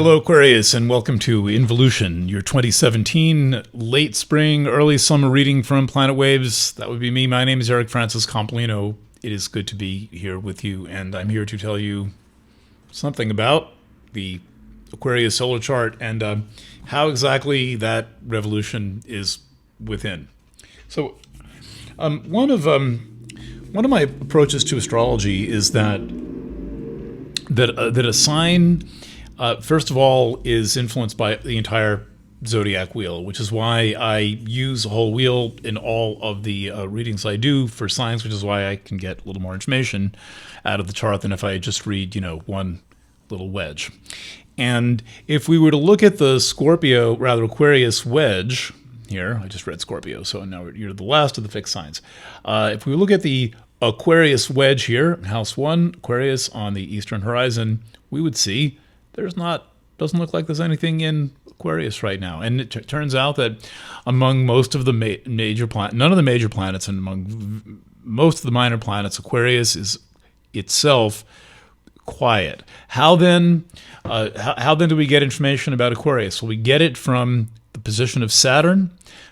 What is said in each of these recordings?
Hello, Aquarius, and welcome to Involution, your 2017 late spring, early summer reading from Planet Waves. That would be me. My name is Eric Francis Coppolino. It is good to be here with you, and I'm here to tell you something about the Aquarius solar chart and how exactly that revolution is within. So, one of my approaches to astrology is that a sign, first of all, is influenced by the entire zodiac wheel, which is why I use a whole wheel in all of the readings I do for signs, which is why I can get a little more information out of the chart than if I just read, one little wedge. And if we were to look at the Aquarius wedge here, I just read Scorpio, so now you're the last of the fixed signs. If we look at the Aquarius wedge here, House 1, Aquarius on the eastern horizon, we would see doesn't look like there's anything in Aquarius right now. And it turns out that among most of the major planets, none of the major planets, and among most of the minor planets, Aquarius is itself quiet. How then do we get information about Aquarius? Well, we get it from the position of Saturn,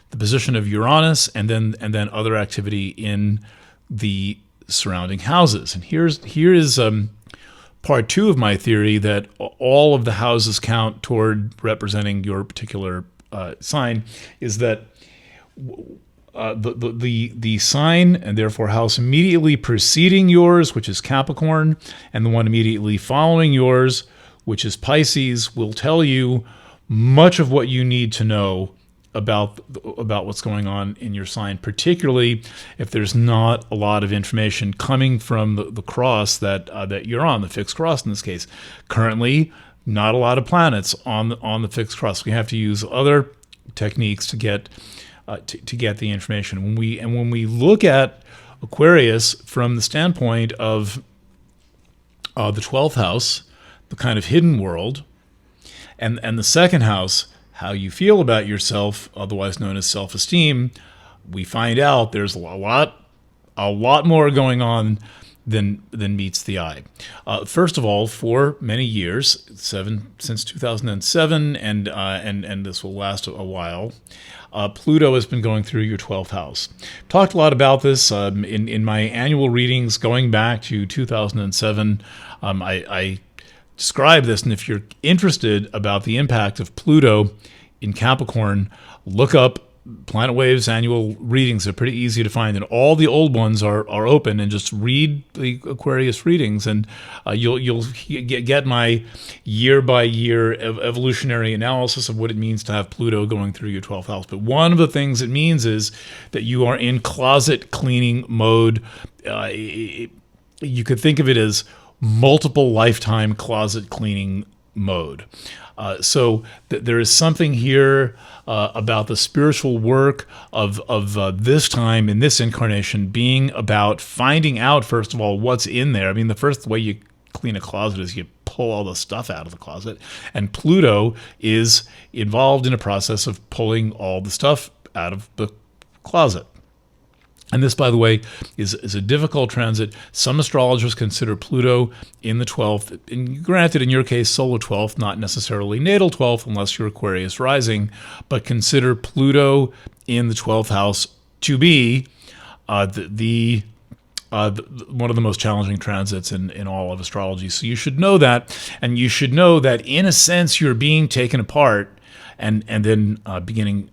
the position of Uranus, and then other activity in the surrounding houses. And here is part 2 of my theory, that all of the houses count toward representing your particular sign, is that the sign and therefore house immediately preceding yours, which is Capricorn, and the one immediately following yours, which is Pisces, will tell you much of what you need to know about what's going on in your sign, particularly if there's not a lot of information coming from the cross that you're on, the fixed cross in this case. Currently, not a lot of planets on the fixed cross. We have to use other techniques to get the information. When we look at Aquarius from the standpoint of the 12th house, the kind of hidden world, and the second house, how you feel about yourself, otherwise known as self-esteem, we find out there's a lot more going on than meets the eye. First of all, for many years, since 2007, and this will last a while, Pluto has been going through your 12th house. Talked a lot about this in my annual readings going back to 2007. I describe this, and if you're interested about the impact of Pluto in Capricorn, look up Planet Waves annual readings. They're pretty easy to find, and all the old ones are open, and just read the Aquarius readings, and you'll get my year-by-year evolutionary analysis of what it means to have Pluto going through your 12th house. But one of the things it means is that you are in closet cleaning mode. You could think of it as multiple lifetime closet cleaning mode. So there is something here about the spiritual work of this time in this incarnation being about finding out, first of all, what's in there. I mean, the first way you clean a closet is you pull all the stuff out of the closet, and Pluto is involved in a process of pulling all the stuff out of the closet. And this, by the way, is a difficult transit. Some astrologers consider Pluto in the 12th, and granted, in your case, solar 12th, not necessarily natal 12th, unless you're Aquarius rising, but consider Pluto in the 12th house to be one of the most challenging transits in all of astrology. So you should know that, and you should know that, in a sense, you're being taken apart, and then beginning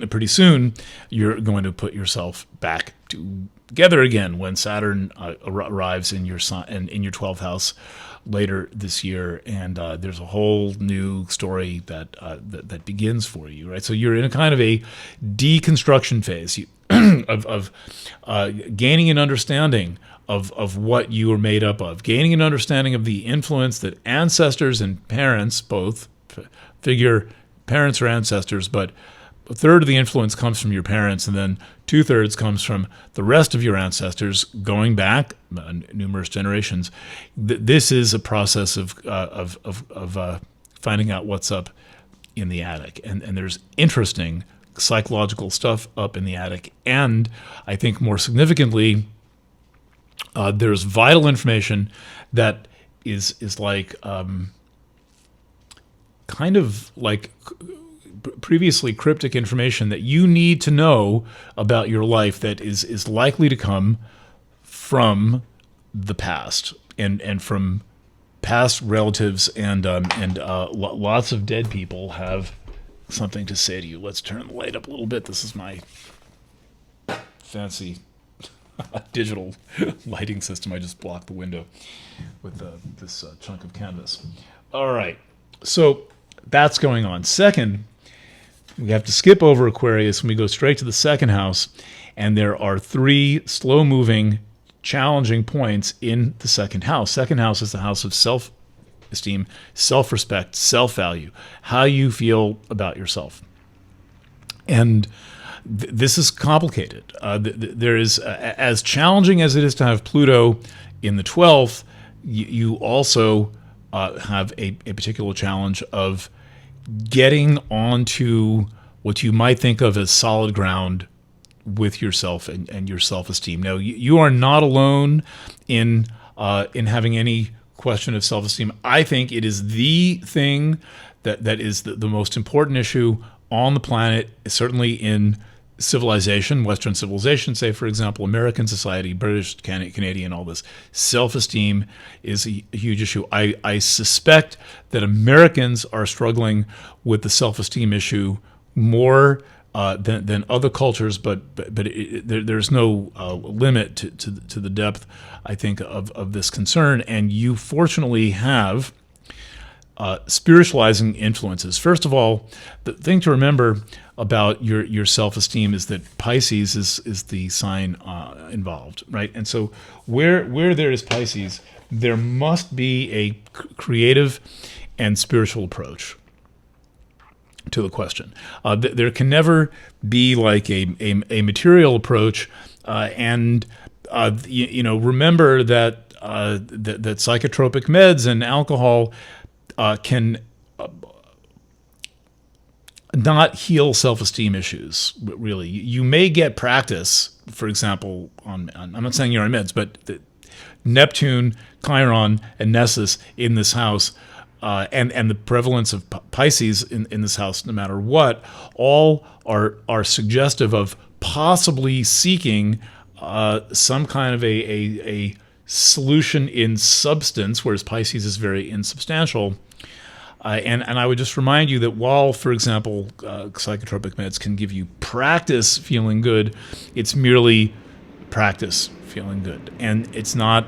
pretty soon, you're going to put yourself back together again when Saturn arrives in your 12th house later this year, and there's a whole new story that begins for you, right? So you're in a kind of a deconstruction phase of gaining an understanding of what you are made up of, gaining an understanding of the influence that ancestors and parents both figure. Parents or ancestors, but a third of the influence comes from your parents, and then 2/3 comes from the rest of your ancestors going back numerous generations. This is a process of finding out what's up in the attic, and there's interesting psychological stuff up in the attic, and I think more significantly, there's vital information that is like kind of like previously cryptic information that you need to know about your life that is likely to come from the past and from past relatives and lots of dead people have something to say to you. Let's turn the light up a little bit. This is my fancy digital lighting system. I just blocked the window with this chunk of canvas. All right, so that's going on. Second, we have to skip over Aquarius and we go straight to the second house, and there are 3 slow-moving, challenging points in the second house. Second house is the house of self-esteem, self-respect, self-value, how you feel about yourself. And this is complicated. There is, as challenging as it is to have Pluto in the 12th, you also have a particular challenge of getting onto what you might think of as solid ground with yourself and your self-esteem. Now, you are not alone in having any question of self-esteem. I think it is the thing that is the most important issue on the planet, certainly in civilization, Western civilization, say, for example, American society, British, Canadian, all this. Self-esteem is a huge issue. I suspect that Americans are struggling with the self-esteem issue more than other cultures, but there's no limit to the depth, I think, of this concern. And you fortunately have spiritualizing influences. First of all, the thing to remember about your self-esteem is that Pisces is the sign involved, right? And so where there is Pisces, there must be a creative and spiritual approach to the question. There can never be like a material approach, and remember that that psychotropic meds and alcohol can not heal self-esteem issues, really. You may get practice, for example, I'm not saying you're on meds, but Neptune, Chiron, and Nessus in this house, and the prevalence of Pisces in this house, no matter what, all are suggestive of possibly seeking some kind of a solution in substance, whereas Pisces is very insubstantial. And I would just remind you that while, for example, psychotropic meds can give you practice feeling good, it's merely practice feeling good, and it's not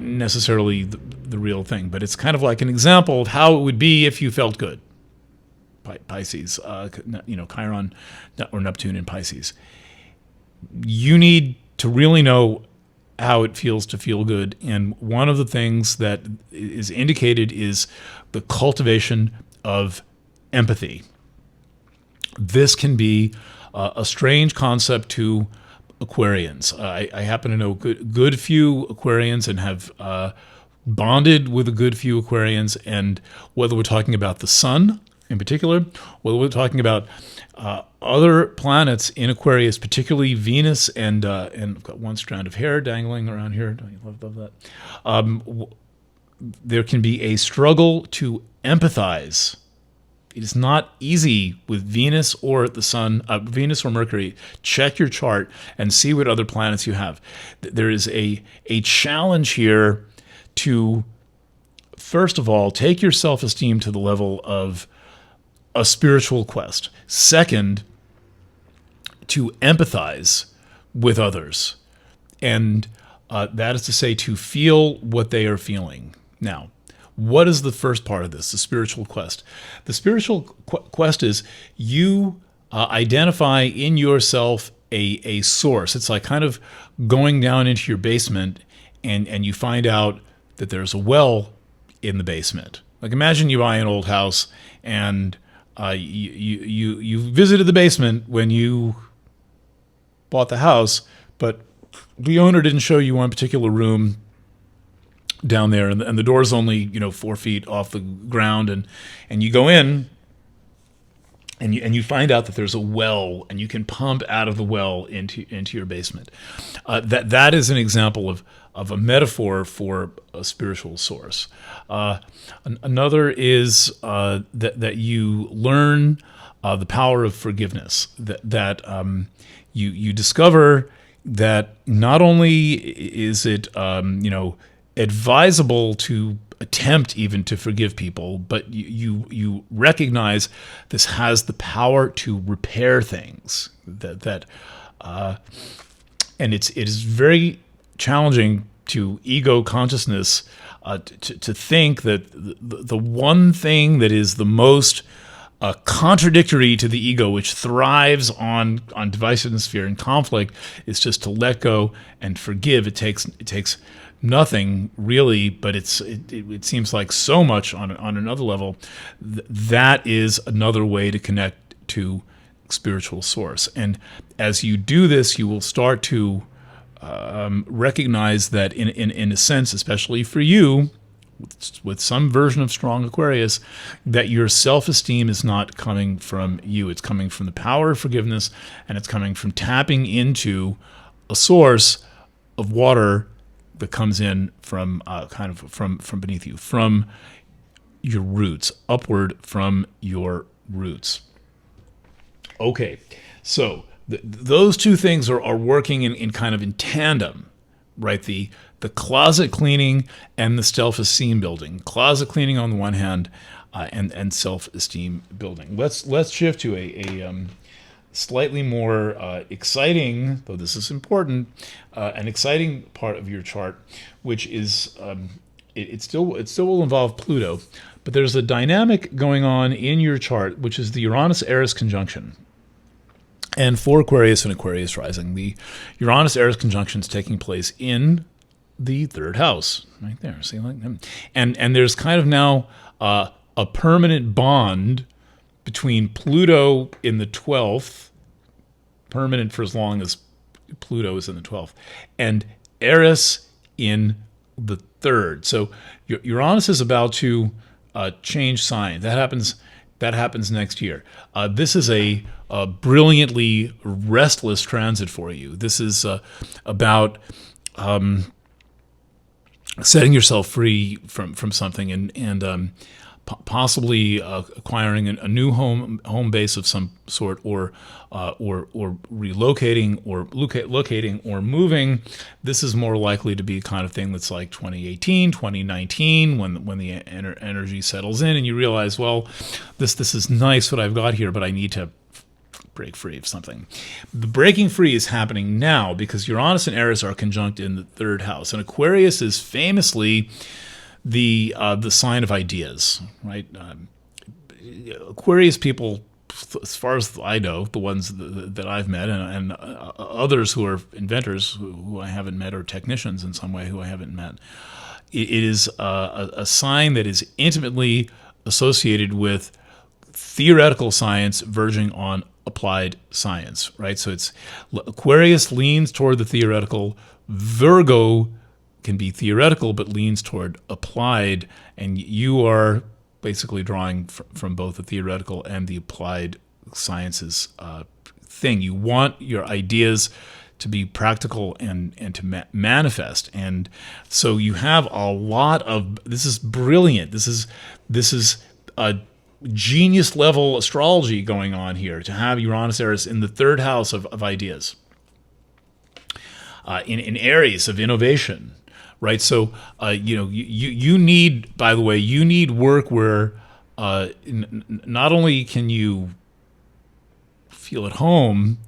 necessarily the real thing. But it's kind of like an example of how it would be if you felt good. Pisces, Chiron or Neptune in Pisces. You need to really know how it feels to feel good. And one of the things that is indicated is the cultivation of empathy. This can be a strange concept to Aquarians. I happen to know good few Aquarians and have bonded with a good few Aquarians. And whether we're talking about the sun in particular, whether we're talking about other planets in Aquarius, particularly Venus, and I've got one strand of hair dangling around here. Don't you love that? There can be a struggle to empathize. It is not easy with Venus or the Sun, Venus or Mercury. Check your chart and see what other planets you have. There is a challenge here to, first of all, take your self-esteem to the level of a spiritual quest. Second, to empathize with others. And that is to say, to feel what they are feeling. Now, what is the first part of this, the spiritual quest? The spiritual quest is you identify in yourself a source. It's like kind of going down into your basement and you find out that there's a well in the basement. Like imagine you buy an old house and you visited the basement when you bought the house, but the owner didn't show you one particular room down there, and the door's only 4 feet off the ground, and you go in, and you find out that there's a well, and you can pump out of the well into your basement. That is an example of a metaphor for a spiritual source. Another is that you learn the power of forgiveness. That you discover that not only is it advisable to attempt even to forgive people, but you recognize this has the power to repair things. And it is very challenging to ego consciousness to think that the one thing that is the most contradictory to the ego, which thrives on divisiveness, fear, and conflict, is just to let go and forgive. It takes nothing really, but it seems like so much on another level. That is another way to connect to spiritual source. And as you do this, you will start to recognize that in a sense, especially for you, with some version of strong Aquarius, that your self-esteem is not coming from you. It's coming from the power of forgiveness, and it's coming from tapping into a source of water that comes in from from beneath you, from your roots, upward from your roots. Okay, so those two things are working in kind of in tandem, right? The closet cleaning and the self-esteem building. Closet cleaning on the one hand, and self-esteem building. Let's shift to a slightly more exciting, though this is important, an exciting part of your chart, which is it still will involve Pluto, but there's a dynamic going on in your chart, which is the Uranus-Eris conjunction. And for Aquarius and Aquarius rising, the Uranus-Eris conjunction is taking place in the third house, right there. See, like, and there's kind of now a permanent bond between Pluto in the 12th, permanent for as long as Pluto is in the 12th, and Eris in the 3rd. So Uranus is about to change sign. That happens next year. This is a brilliantly restless transit for you. This is about setting yourself free from something and possibly acquiring a new home base of some sort, or relocating, or locating, or moving. This is more likely to be a kind of thing that's like 2018, 2019, when the energy settles in and you realize, well, this is nice what I've got here, but I need to break free of something. The breaking free is happening now because Uranus and Eris are conjunct in the 3rd house, and Aquarius is famously the sign of ideas, right? Aquarius people, as far as I know, the ones that I've met, and others who are inventors who I haven't met, or technicians in some way who I haven't met, it is a sign that is intimately associated with theoretical science verging on applied science, right? So it's Aquarius leans toward the theoretical, Virgo can be theoretical but leans toward applied, and you are basically drawing from both the theoretical and the applied sciences thing. You want your ideas to be practical and to manifest, and so you have a lot of, this is brilliant. This is a genius level astrology going on here, to have Uranus Eris in the 3rd house of ideas, in Aries of innovation, right? So you need, by the way, you need work where not only can you feel at home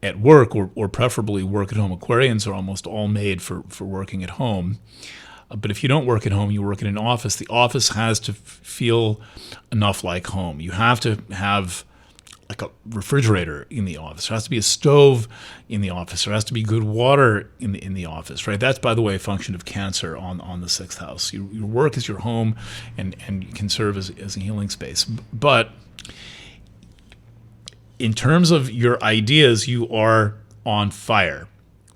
at work, or preferably work at home. Aquarians are almost all made for working at home. But if you don't work at home, you work in an office. The office has to feel enough like home. You have to have like a refrigerator in the office. There has to be a stove in the office. There has to be good water in the office, right? That's, by the way, a function of Cancer on the 6th house. Your work is your home, and can serve as a healing space. But in terms of your ideas, you are on fire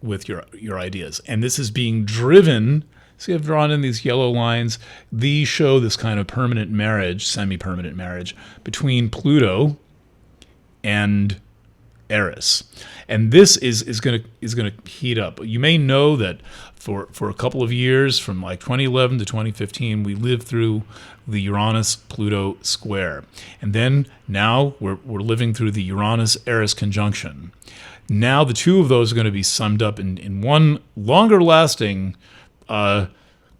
with your ideas, and this is being driven. See, I've drawn in these yellow lines. These show this kind of permanent marriage, semi-permanent marriage between Pluto and Eris. And this is going to heat up. You may know that for a couple of years, from like 2011 to 2015, we lived through the Uranus-Pluto square. And then now we're living through the Uranus-Eris conjunction. Now the two of those are going to be summed up in one longer-lasting,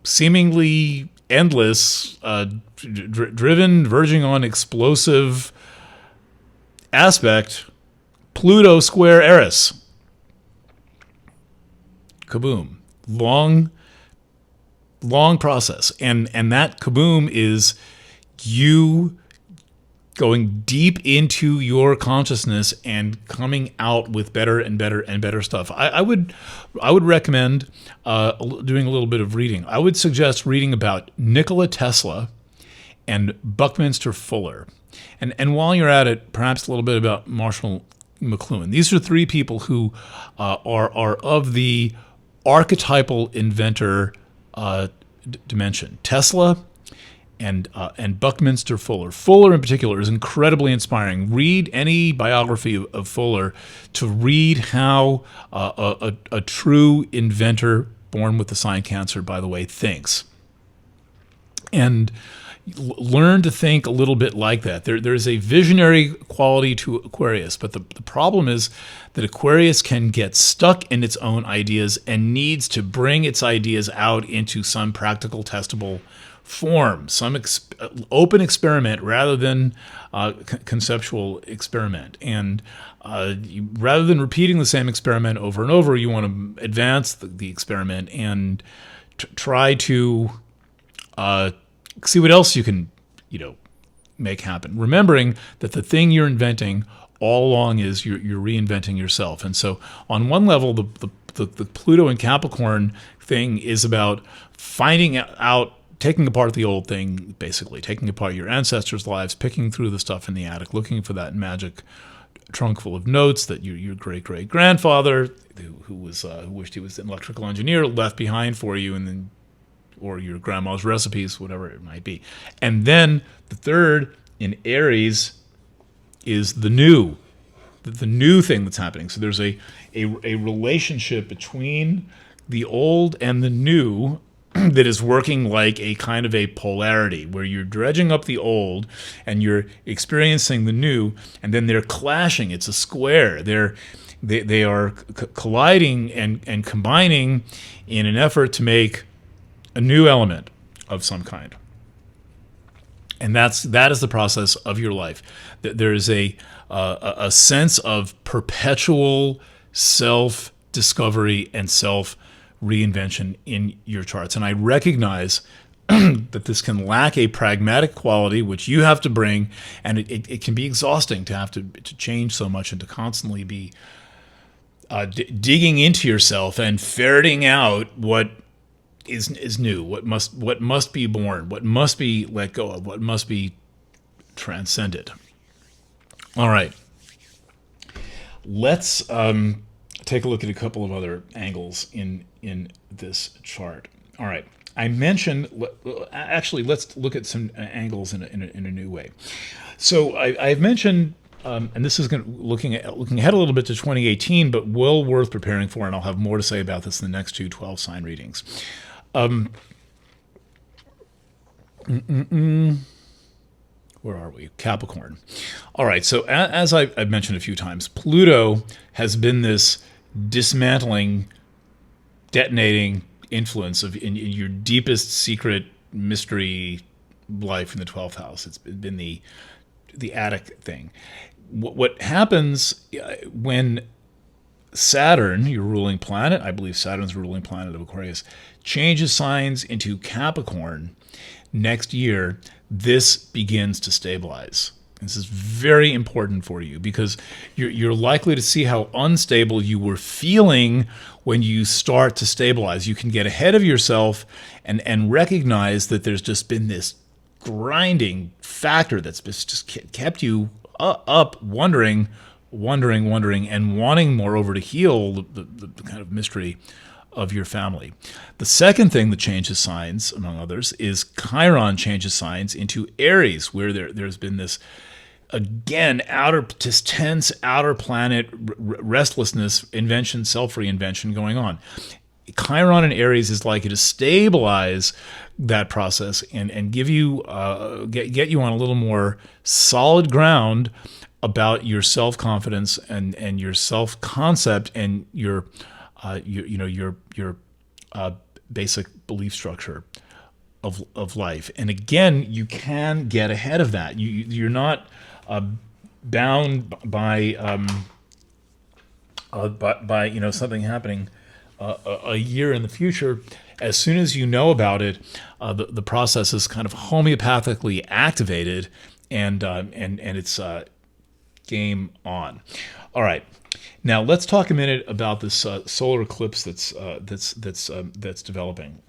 seemingly endless, driven, verging on explosive aspect, Pluto square Eris. Kaboom. Long process. And that kaboom is you going deep into your consciousness and coming out with better and better and better stuff. I would recommend doing a little bit of reading. I would suggest reading about Nikola Tesla and Buckminster Fuller. And while you're at it, perhaps a little bit about Marshall McLuhan. These are three people who are of the archetypal inventor dimension. Tesla and Buckminster Fuller. Fuller in particular is incredibly inspiring. Read any biography of Fuller to read how a true inventor born with the sign Cancer, by the way, thinks. And learn to think a little bit like that. There's a visionary quality to Aquarius, but the problem is that Aquarius can get stuck in its own ideas and needs to bring its ideas out into some practical, testable form, some open experiment rather than conceptual experiment. And rather than repeating the same experiment over and over, you want to advance the experiment and try to see what else you can, make happen. Remembering that the thing you're inventing all along is you're reinventing yourself. And so on one level, the Pluto and Capricorn thing is about finding out, taking apart the old thing, basically taking apart your ancestors' lives, picking through the stuff in the attic, looking for that magic trunk full of notes that your great-great-grandfather, who wished he was an electrical engineer, left behind for you, and then, or your grandma's recipes, whatever it might be. And then the third in Aries is the new thing that's happening. So there's a relationship between the old and the new that is working like a kind of a polarity, where you're dredging up the old and you're experiencing the new, and then they're clashing. It's a square. They are colliding and combining in an effort to make a new element of some kind. And that is the process of your life. There is a sense of perpetual self-discovery and self-reinvention in your charts. And I recognize that this can lack a pragmatic quality, which you have to bring, and it can be exhausting to have to change so much and to constantly be digging into yourself and ferreting out what is new, what must be born, what must be let go of, what must be transcended. All right, let's take a look at a couple of other angles in this chart. All right, I mentioned, actually, let's look at some angles in a new way. So I've mentioned, and this is looking ahead a little bit to 2018, but well worth preparing for, and I'll have more to say about this in the next two 12-sign readings. Where are we? Capricorn. All right, so as I've mentioned a few times, Pluto has been this dismantling, detonating influence in your deepest secret mystery life in the 12th house. It's been the attic thing. What happens when Saturn, your ruling planet, I believe Saturn's the ruling planet of Aquarius, changes signs into Capricorn next year, this begins to stabilize. This is very important for you because you're likely to see how unstable you were feeling when you start to stabilize. You can get ahead of yourself and recognize that there's just been this grinding factor that's just kept you up, wondering, and wanting, moreover, to heal the kind of mystery of your family. The second thing that changes signs, among others, is Chiron changes signs into Aries, where there's been this Again, just tense outer planet restlessness, invention, self-reinvention going on. Chiron in Aries is likely to stabilize that process and give you get you on a little more solid ground about your self-confidence and your self-concept and your your basic belief structure of life. And again, you can get ahead of that. You're not bound by something happening a year in the future. As soon as you know about it, the process is kind of homeopathically activated, and it's game on. All right, now let's talk a minute about this solar eclipse that's developing.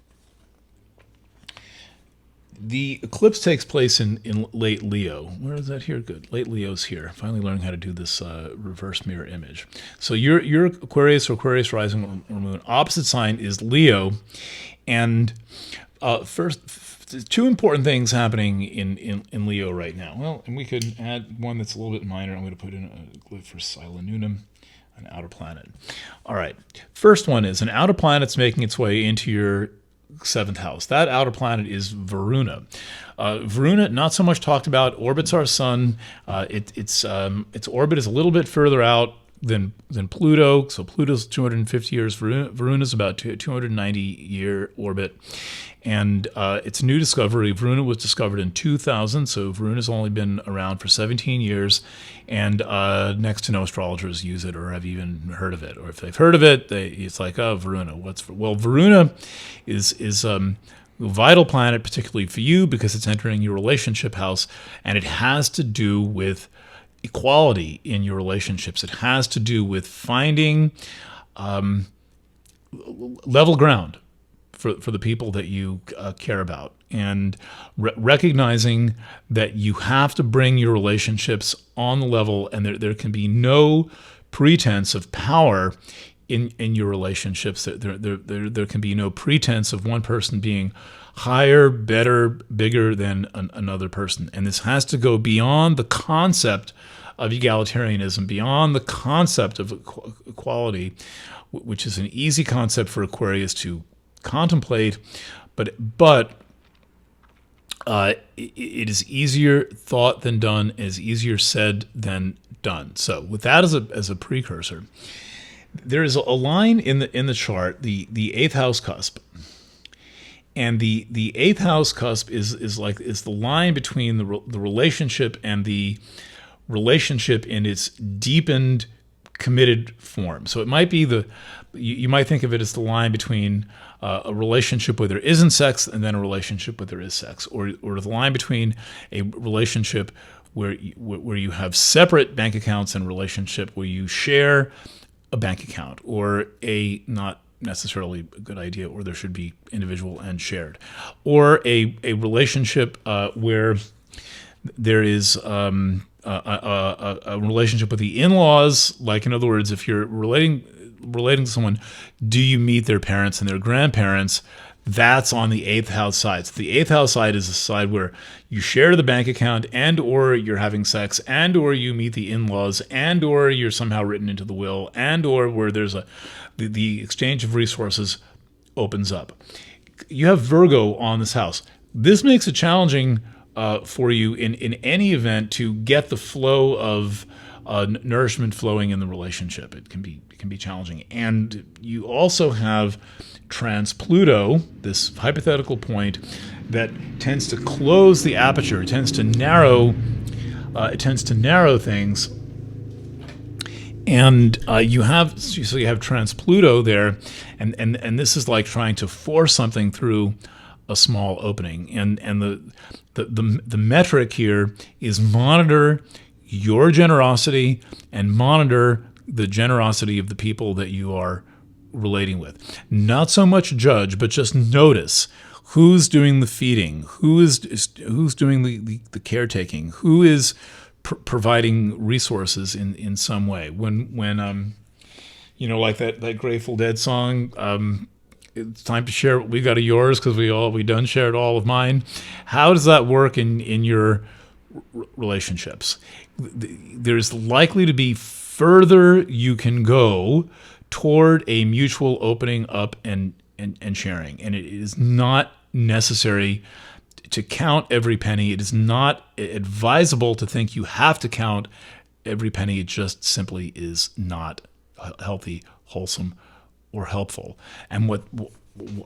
The eclipse takes place in late Leo. Where is that here? Good. Late Leo's here. Finally learning how to do this reverse mirror image. So your Aquarius or Aquarius rising or moon opposite sign is Leo. And first, two important things happening in Leo right now. Well, and we could add one that's a little bit minor. I'm going to put in a glyph for Silanunum, an outer planet. All right. First one is an outer planet's making its way into your seventh house. That outer planet is Varuna. Varuna, not so much talked about, orbits our sun. Its orbit is a little bit further out than Pluto. So Pluto's 250 years. Varuna's about 290-year orbit. And it's a new discovery. Varuna was discovered in 2000, so Varuna's only been around for 17 years. And next to no astrologers use it or have even heard of it. Or if they've heard of it, it's like, oh, Varuna. Well, Varuna is a vital planet, particularly for you, because it's entering your relationship house, and it has to do with equality in your relationships. It has to do with finding level ground for the people that you care about, and recognizing that you have to bring your relationships on the level, and there can be no pretense of power in your relationships. There can be no pretense of one person being higher, better, bigger than another person. And this has to go beyond the concept of egalitarianism, beyond the concept of equality, which is an easy concept for Aquarius to contemplate, but it is easier thought than done, is easier said than done. So with that as a precursor, there is a line in the chart, the eighth house cusp. And the eighth house cusp is the line between the relationship and the relationship in its deepened, committed form. So it might be you might think of it as the line between a relationship where there isn't sex and then a relationship where there is sex, or the line between a relationship where you have separate bank accounts and a relationship where you share a bank account, or a not necessarily a good idea, or there should be individual and shared, or a relationship where there is a relationship with the in-laws. Like, in other words, if you're relating to someone, do you meet their parents and their grandparents? That's on the eighth house side. So the eighth house side is the side where you share the bank account, and or you're having sex, and or you meet the in-laws, and or you're somehow written into the will, and or where there's the exchange of resources opens up. You have Virgo on this house. This makes it challenging for you in any event to get the flow of nourishment flowing in the relationship. It can be challenging. And you also have trans-Pluto, this hypothetical point that tends to close the aperture. It tends to narrow things. And you have trans-Pluto there, and this is like trying to force something through a small opening. And the metric here is monitor your generosity and monitor the generosity of the people that you are relating with. Not so much judge, but just notice who's doing the feeding, who's doing the caretaking, who is providing resources in some way. When like that Grateful Dead song, it's time to share what we got of yours because we done shared all of mine. How does that work in your relationships? there's likely to be further you can go toward a mutual opening up and sharing. And it is not necessary to count every penny. It is not advisable to think you have to count every penny. It just simply is not healthy, wholesome, or helpful. And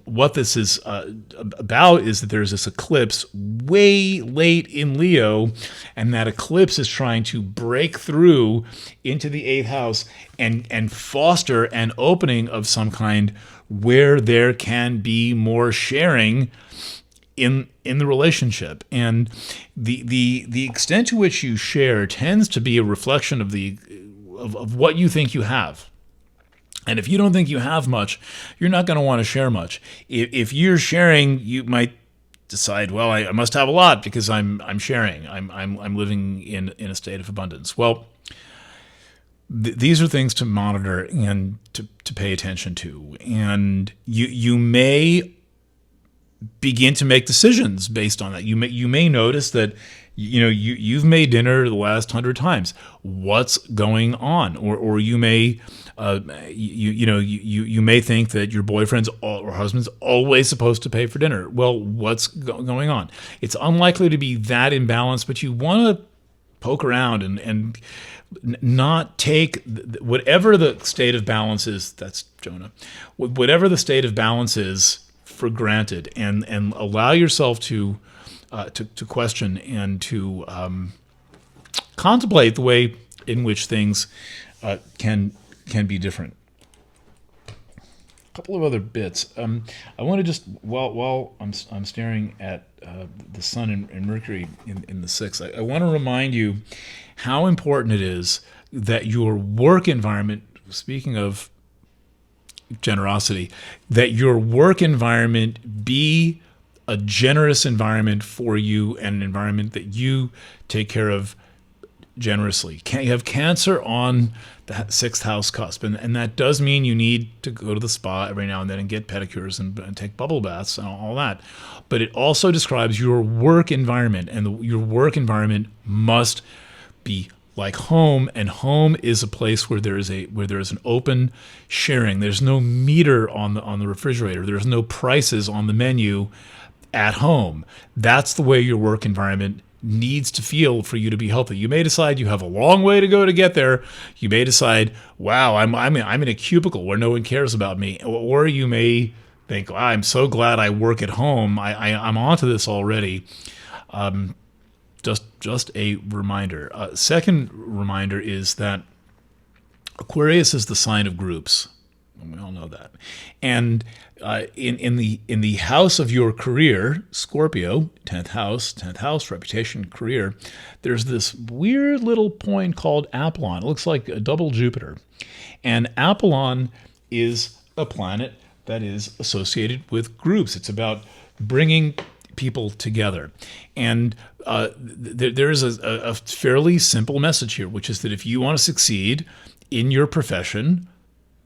what this is about is that there's this eclipse way late in Leo, and that eclipse is trying to break through into the 8th house and foster an opening of some kind where there can be more sharing in the relationship. And the extent to which you share tends to be a reflection of what you think you have. And if you don't think you have much, you're not going to want to share much. If you're sharing, you might decide, well, I must have a lot because I'm sharing. I'm living in a state of abundance. Well, these are things to monitor and to pay attention to. And you may begin to make decisions based on that. You may notice that you've made dinner the last 100 times. What's going on? Or you may you may think that your boyfriend's or husband's always supposed to pay for dinner. Well, what's going on? It's unlikely to be that imbalanced, but you want to poke around and not take whatever the state of balance is. That's Jonah. Whatever the state of balance is for granted, and allow yourself to question and to contemplate the way in which things can be different. A couple of other bits. I want to just while I'm staring at the Sun and Mercury in the 6th, I want to remind you how important it is that your work environment. Speaking of generosity, that your work environment be a generous environment for you and an environment that you take care of generously. You have Cancer on the 6th house cusp, and that does mean you need to go to the spa every now and then and get pedicures and take bubble baths and all that. But it also describes your work environment, and your work environment must be like home, and home is a place where there is an open sharing. There's no meter on the refrigerator. There's no prices on the menu at home. That's the way your work environment needs to feel for you to be healthy. You may decide you have a long way to go to get there. You may decide, wow, I'm in a cubicle where no one cares about me. Or you may think, wow, I'm so glad I work at home. I'm onto this already. Just a reminder. Second reminder is that Aquarius is the sign of groups. We all know that. And in the house of your career, Scorpio, 10th house, reputation, career, there's this weird little point called Apollon. It looks like a double Jupiter. And Apollon is a planet that is associated with groups. It's about bringing people together. And there is a fairly simple message here, which is that if you want to succeed in your profession,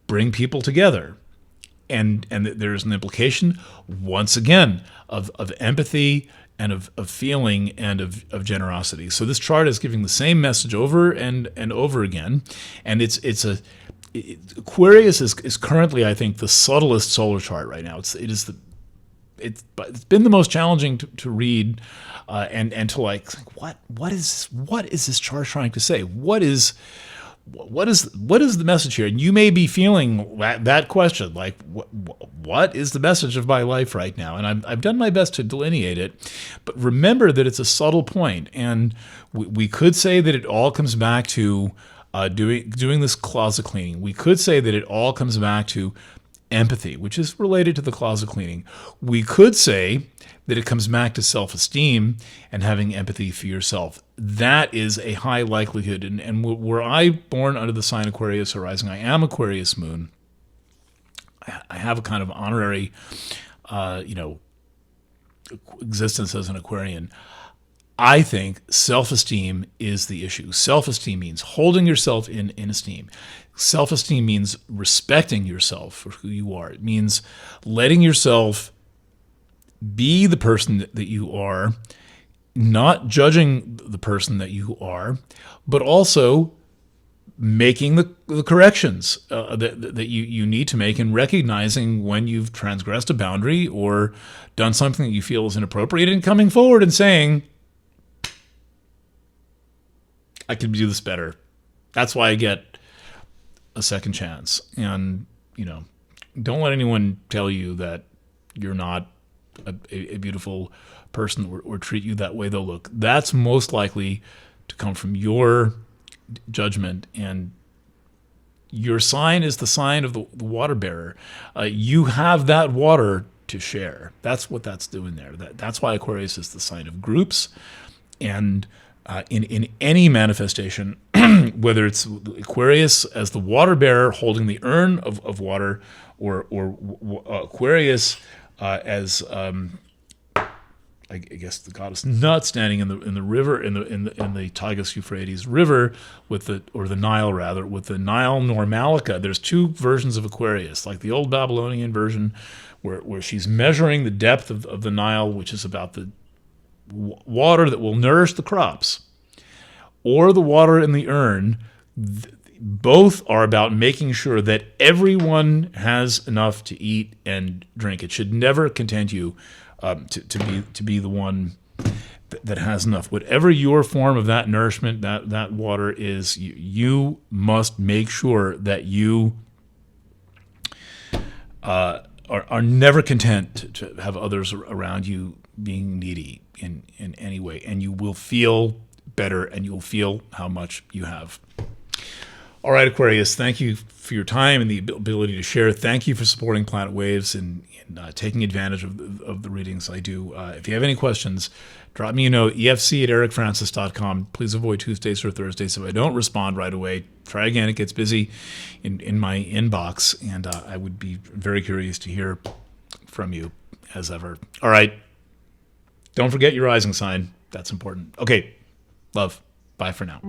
bring people together. And there's an implication, once again, of empathy and of feeling and of generosity. So this chart is giving the same message over and over again. And Aquarius is currently, I think, the subtlest solar chart right now. It's been the most challenging to read and to like what is this chart trying to say? What is the message here? And you may be feeling that question, like what is the message of my life right now? And I've done my best to delineate it, but remember that it's a subtle point, and we could say that it all comes back to doing this closet cleaning. We could say that it all comes back to empathy, which is related to the closet cleaning. We could say that it comes back to self-esteem and having empathy for yourself. That is a high likelihood. And were I born under the sign Aquarius or rising, I am Aquarius moon. I have a kind of honorary, existence as an Aquarian. I think self-esteem is the issue. Self-esteem means holding yourself in esteem. Self-esteem means respecting yourself for who you are. It means letting yourself be the person that you are not judging the person that you are, but also making the corrections that you need to make, and recognizing when you've transgressed a boundary or done something that you feel is inappropriate, and coming forward and saying, I could do this better. That's why I get a second chance. And, don't let anyone tell you that you're not a beautiful person, or treat you that way, though. Look, that's most likely to come from your judgment, and your sign is the sign of the water bearer. You have that water to share. That's what that's doing there. That's why Aquarius is the sign of groups. And in any manifestation, whether it's Aquarius as the water bearer holding the urn of water, or Aquarius as I guess the goddess Nut standing in the river, in the Tigris Euphrates River with the Nile, rather, with the Nile Normalica. There's two versions of Aquarius, like the old Babylonian version, where she's measuring the depth of the Nile, which is about the water that will nourish the crops, or the water in the urn. Both are about making sure that everyone has enough to eat and drink. It should never content you to be the one that has enough. Whatever your form of that nourishment, that water is, you must make sure that you are never content to have others around you being needy in any way, and you will feel better, and you'll feel how much you have. All right, Aquarius, thank you for your time and the ability to share. Thank you for supporting Planet Waves and taking advantage of the readings I do. If you have any questions, drop me a note, efc@ericfrancis.com. Please avoid Tuesdays or Thursdays. If I don't respond right away, try again. It gets busy in my inbox, and I would be very curious to hear from you, as ever. All right. Don't forget your rising sign. That's important. Okay. Love. Bye for now.